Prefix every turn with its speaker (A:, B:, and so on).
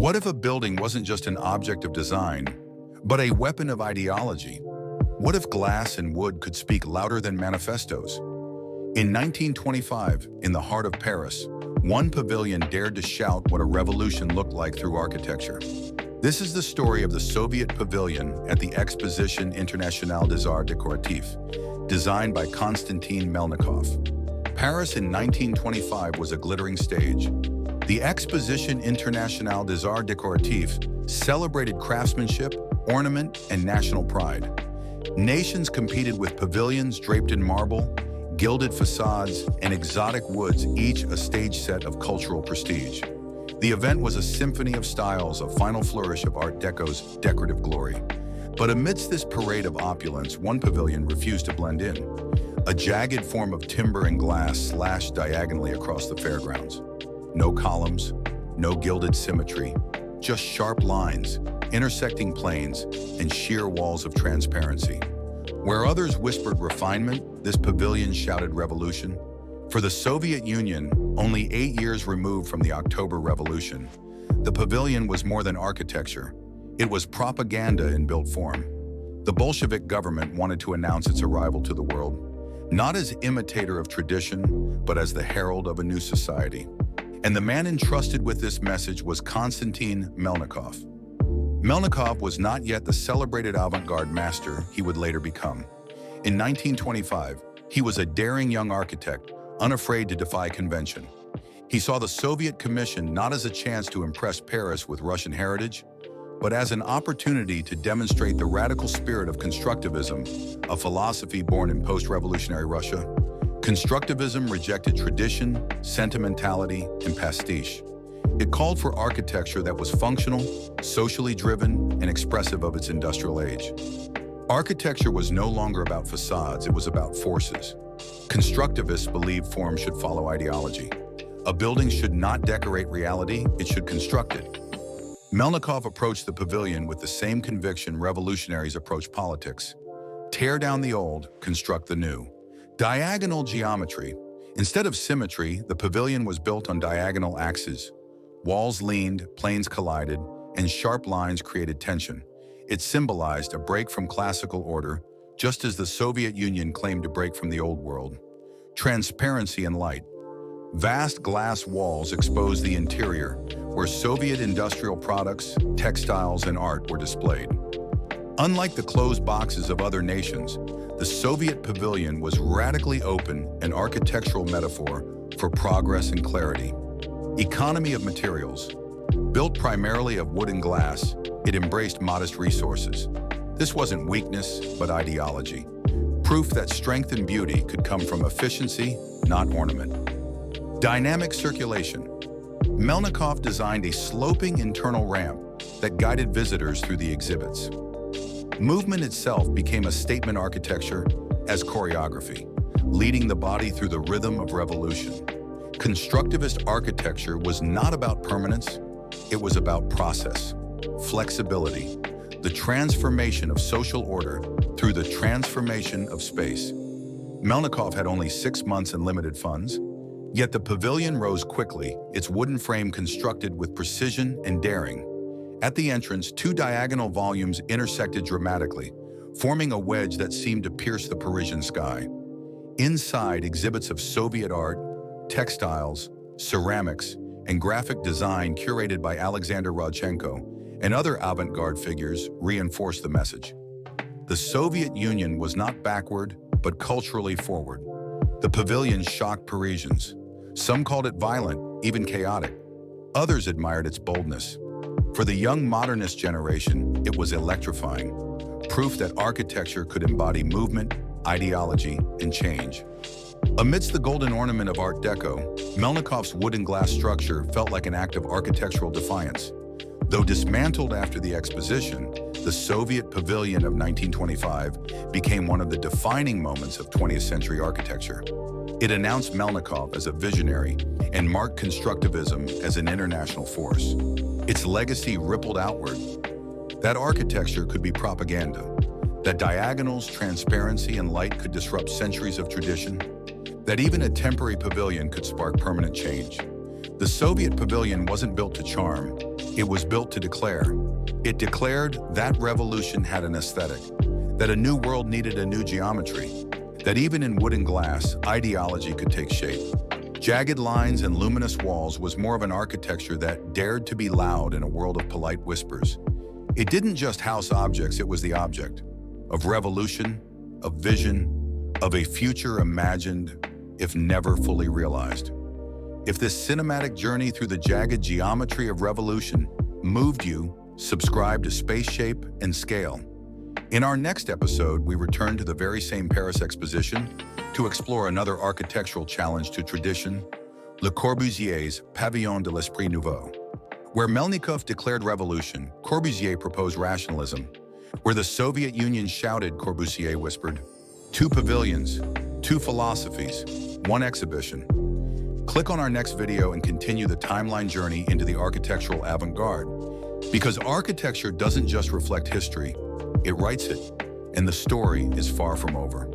A: What if a building wasn't just an object of design, but a weapon of ideology? What if glass and wood could speak louder than manifestos? In 1925, in the heart of Paris, one pavilion dared to shout what a revolution looked like through architecture. This is the story of the Soviet Pavilion at the Exposition Internationale des Arts Décoratifs, designed by Konstantin Melnikov. Paris in 1925 was a glittering stage. The Exposition Internationale des Arts Décoratifs celebrated craftsmanship, ornament, and national pride. Nations competed with pavilions draped in marble, gilded facades, and exotic woods, each a stage set of cultural prestige. The event was a symphony of styles, a final flourish of Art Deco's decorative glory. But amidst this parade of opulence, one pavilion refused to blend in. A jagged form of timber and glass slashed diagonally across the fairgrounds. No columns, no gilded symmetry, just sharp lines, intersecting planes, and sheer walls of transparency. Where others whispered refinement, this pavilion shouted revolution. For the Soviet Union, only 8 years removed from the October Revolution, the pavilion was more than architecture. It was propaganda in built form. The Bolshevik government wanted to announce its arrival to the world, not as imitator of tradition, but as the herald of a new society. And the man entrusted with this message was Konstantin Melnikov. Melnikov was not yet the celebrated avant-garde master he would later become. In 1925, he was a daring young architect, unafraid to defy convention. He saw the Soviet Commission not as a chance to impress Paris with Russian heritage, but as an opportunity to demonstrate the radical spirit of Constructivism, a philosophy born in post-revolutionary Russia. Constructivism rejected tradition, sentimentality, and pastiche. It called for architecture that was functional, socially driven, and expressive of its industrial age. Architecture was no longer about facades, it was about forces. Constructivists believed form should follow ideology. A building should not decorate reality, it should construct it. Melnikov approached the pavilion with the same conviction revolutionaries approach politics. Tear down the old, construct the new. Diagonal geometry. Instead of symmetry, the pavilion was built on diagonal axes. Walls leaned, planes collided, and sharp lines created tension. It symbolized a break from classical order, just as the Soviet Union claimed to break from the old world. Transparency and light. Vast glass walls exposed the interior, where Soviet industrial products, textiles, and art were displayed. Unlike the closed boxes of other nations, the Soviet pavilion was radically open, an architectural metaphor for progress and clarity. Economy of materials. Built primarily of wood and glass, it embraced modest resources. This wasn't weakness, but ideology. Proof that strength and beauty could come from efficiency, not ornament. Dynamic circulation. Melnikov designed a sloping internal ramp that guided visitors through the exhibits. Movement itself became a statement architecture as choreography, leading the body through the rhythm of revolution. Constructivist architecture was not about permanence, it was about process, flexibility, the transformation of social order through the transformation of space. Melnikov had only 6 months and limited funds, yet the pavilion rose quickly, its wooden frame constructed with precision and daring. At the entrance, 2 diagonal volumes intersected dramatically, forming a wedge that seemed to pierce the Parisian sky. Inside, exhibits of Soviet art, textiles, ceramics, and graphic design curated by Alexander Rodchenko and other avant-garde figures reinforced the message. The Soviet Union was not backward, but culturally forward. The pavilion shocked Parisians. Some called it violent, even chaotic. Others admired its boldness. For the young modernist generation, it was electrifying, proof that architecture could embody movement, ideology, and change. Amidst the golden ornament of Art Deco, Melnikov's wood and glass structure felt like an act of architectural defiance. Though dismantled after the exposition, the Soviet Pavilion of 1925 became one of the defining moments of 20th century architecture. It announced Melnikov as a visionary and marked constructivism as an international force. Its legacy rippled outward. That architecture could be propaganda, that diagonals, transparency, and light could disrupt centuries of tradition, that even a temporary pavilion could spark permanent change. The Soviet pavilion wasn't built to charm, It was built to declare. It declared that revolution had an aesthetic, that a new world needed a new geometry, that even in wood and glass, ideology could take shape. Jagged lines and luminous walls was more of an architecture that dared to be loud in a world of polite whispers. It didn't just house objects, it was the object of revolution, of vision, of a future imagined, if never fully realized. If this cinematic journey through the jagged geometry of revolution moved you, subscribe to Space Shape and Scale. In our next episode, we return to the very same Paris Exposition to explore another architectural challenge to tradition, Le Corbusier's Pavillon de l'Esprit Nouveau. Where Melnikov declared revolution, Corbusier proposed rationalism. Where the Soviet Union shouted, Corbusier whispered, two pavilions, two philosophies, one exhibition. Click on our next video and continue the timeline journey into the architectural avant-garde. Because architecture doesn't just reflect history, it writes it, and the story is far from over.